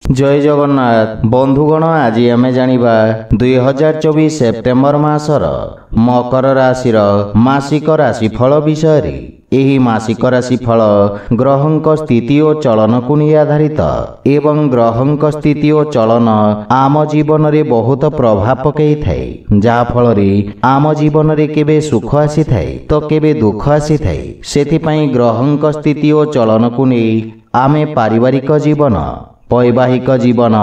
जय जगन्नाथ बंधुगण आज आम जानिबा 2024 सेप्टेम्बर मासर मकर राशि मासिक राशिफल विषय रे। एही मासिक राशिफल ग्रहंक स्थिति और चलन को नहीं आधारित एवं ग्रहंक स्थिति और चलन आम जीवन रे बहुत प्रभाव पकई थाए, जहा फल रे आम जीवन रे केबे सुख आसी थाए तो केबे दुख आसी थाए। सेथिपई ग्रहंक स्थिति और चलन को नहीं आमे पारिवारिक जीवन, वैवाहिक जीवन,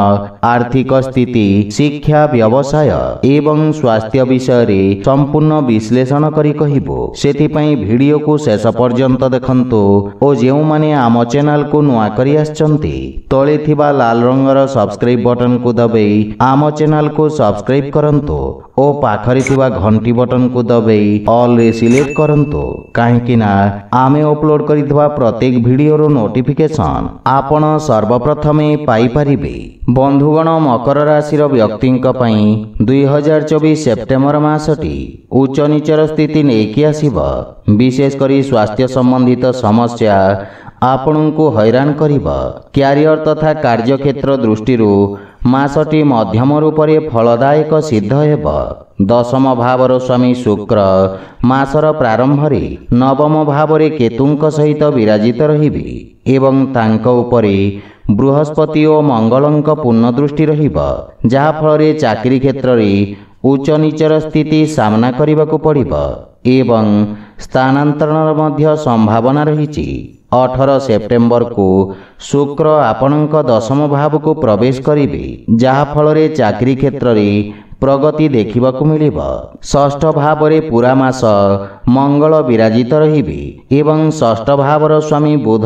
आर्थिक स्थिति, शिक्षा, व्यवसाय एवं स्वास्थ्य विषय रे संपूर्ण विश्लेषण करी कहिबो। सेथिपई वीडियो को शेष पर्यंत देखंतु और जेउ माने आम चैनल को नुआ करी आछंती तळे थिबा लाल रंगर सब्सक्राइब बटन को दबाई आम चैनल को सब्सक्राइब करंतु और पाखरे थिबा घंटी बटन को दबाई ऑल रे सिलेक्ट करंतु, काहेकि ना आमे अपलोड करितबा प्रत्येक वीडियो रो नोटिफिकेशन आपण सर्वप्रथमे पाई परिबे। बंधुगण मकर राशि व्यक्तिंक पई 2024 सेप्टेम्बर मासटी उच्च नीचर स्थिति नेकी आसीबो। विशेष करी स्वास्थ्य संबंधित समस्या आपणको हैरान करिबो। क्यारियर तथा कार्यक्षेत्र दृष्टि मासटी मध्यम रूपरे फलदायक सिद्ध हेब। दशम भावर स्वामी शुक्र मासर प्रारंभ रे नवम भावरे केतुंक सहित विराजित रहिबे एवं तांक उपरे बृहस्पति और मंगलंक पूर्ण दृष्टि रहिबा, जहा फल चाकरी क्षेत्र रे उच्च नीचर स्थिति सामना करने पड़िबा एवं स्थानांतरण मध्य संभावना रही। 18 सेप्टेम्बर को शुक्र आपणक दशम भाव को प्रवेश करिबे, जहा फल चाकरी क्षेत्र रे प्रगति देखा मिलिबा। षष्ठ भाव रे पूरा मास मंगल विराजित रहिबे एवं षष्ठ भावर स्वामी बुध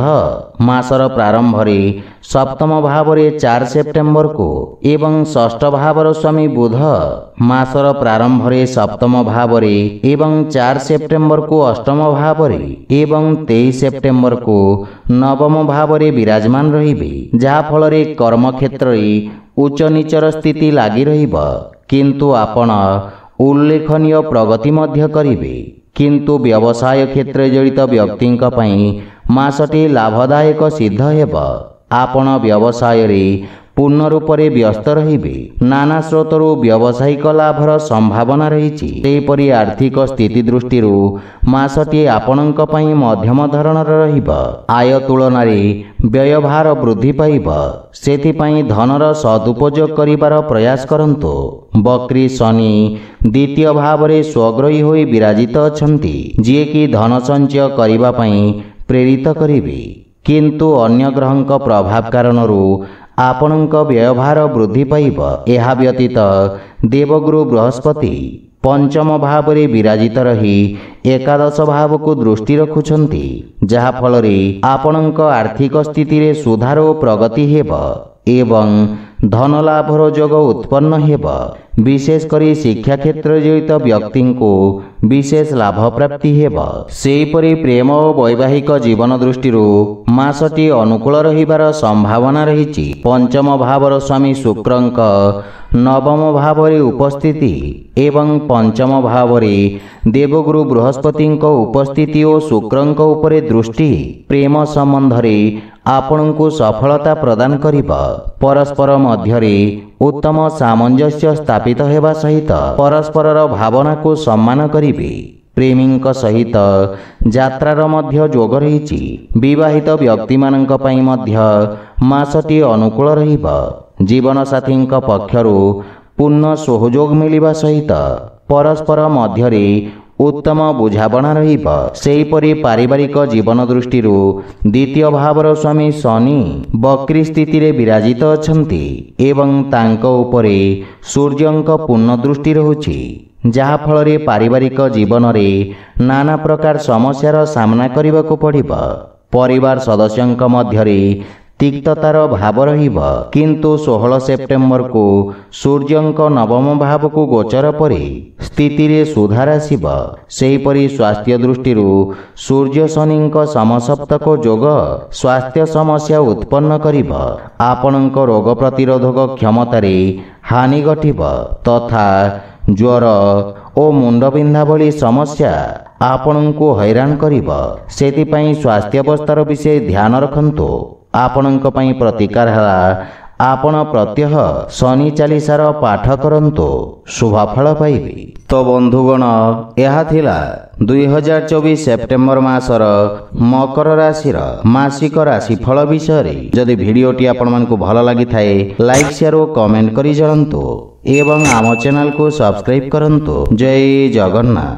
मासर प्रारंभ रे सप्तम भाव रे 4 सेप्टेम्बर को एवं षष्ठ भावर स्वामी बुध मासर प्रारंभ रे सप्तम भाव रे एवं 4 सेप्टेम्बर को अष्टम भाव रे एवं 23 सेप्टेम्बर को नवम भाव रे विराजमान रहिबे, जहा फल रे कर्म क्षेत्र रे उच्च नीचर स्थिति लागी रहिबा, किंतु आपण उल्लेखनीय प्रगति मध्य करिबे। किंतु व्यवसाय क्षेत्र जड़ित व्यक्तिंक पई मासटी लाभदायक सिद्ध हेब। आपण व्यवसाय रे पूर्ण रूप से व्यस्त रहिबे। नाना स्रोतरु व्यावसायिक लाभर संभावना रही। सेपरि आर्थिक स्थिति दृष्टि मासटी आपणक पई मध्यम धरणर रहिब। आय तुलन व्ययभार वृद्धि पाइब, सेथिपई धनर सदुपयोग करिबार प्रयास करंतु। बक्री शनि द्वितीय भाव रे स्वग्रही होई विराजित अछंती, जे कि धन संचय करिबा पई प्रेरित करिवे, किंतु अन्य ग्रहंक प्रभाव कारणरू आपणक व्ययभार वृद्धि पाइब। एहा व्यतीत देवगुरु बृहस्पति पंचम भाव रे विराजित रही एकादश भाव को दृष्टि रखुछंती, जहा फल रे आपणक आर्थिक स्थिति रे सुधार और प्रगति हेब एवं धन लाभर जोग उत्पन्न हेब। विशेष करी शिक्षा क्षेत्र जड़ित व्यक्ति को विशेष लाभ प्राप्ति हेब। सेहीपरि प्रेम और वैवाहिक जीवन दृष्टि मासटी अनुकूल रहिबार संभावना रही। पंचम भावर स्वामी शुक्रंक नवम भाव रे उपस्थिति एवं पंचम भाव रे देवगुरु बृहस्पति उपस्थिति और शुक्रंक उपरे दृष्टि प्रेम संबंध रे आपण को सफलता प्रदान करिबा। परस्पर मध्य रे उत्तम सामंजस्य स्थापित हेबा सहित परस्परर भावना को सम्मान करिबे। प्रेमींक सहित यात्रार मध्य जोग रही। विवाहित व्यक्ति मानंक पई मध्य मासटी अनुकूल रहिबा। जीवन साथींक पक्षरु पूर्ण सहयोग मिलिबा सहित परस्पर मध्य रे उत्तम बुझाबणा रहिबा। सेहीपरि पारिवारिक जीवन दृष्टि द्वितीय भावर स्वामी शनि बक्री स्थिति रे विराजित अछंती एवं तांक उपरे सूर्यंक पूर्ण दृष्टि रहुछि, जहा फल रे पारिवारिक जीवन रे नाना प्रकार समस्यार सामना करबाको पड़िबा। परिवार सदस्यंक मध्य रे तिक्ततार भाव रहिब, किंतु 16 सेप्टेम्बर को सूर्यंक नवम भाव को गोचर परि स्थिति रे सुधार आसिब। सेहीपरि स्वास्थ्य दृष्टि सूर्य शनिंक समसप्तक जोग स्वास्थ्य समस्या उत्पन्न करिब। आपणक रोग प्रतिरोधक क्षमता रे हानि घटिब तथा ज्वर और मुंडबिंधा भली समस्या आपणको हैरान करिब। सेथिपई स्वास्थ्य अवस्थार विषय ध्यान रखंतु। आपणक पई प्रतिकार है ଆପଣ ପ୍ରତ୍ୟହ ଶନି ଚାଳିଶାର ପାଠ କରନ୍ତୁ, ଶୁଭଫଳ ପାଇବେ। ତ ବନ୍ଧୁଗଣ, ଏହା ଥିଲା 2024 ସେପ୍ଟେମ୍ବର ମାସର ମକର ରାଶିର ମାସିକ ରାଶିଫଳ ବିଷୟରେ। ଯଦି ଭିଡ଼ିଓଟି ଆପଣମାନଙ୍କୁ ଭଲ ଲାଗିଥାଏ, ଲାଇକ୍ ସେୟାର ଓ କମେଣ୍ଟ କରି ଜଣାନ୍ତୁ ଏବଂ ଆମ ଚ୍ୟାନେଲକୁ ସବସ୍କ୍ରାଇବ୍ କରନ୍ତୁ। ଜୟ ଜଗନ୍ନାଥ।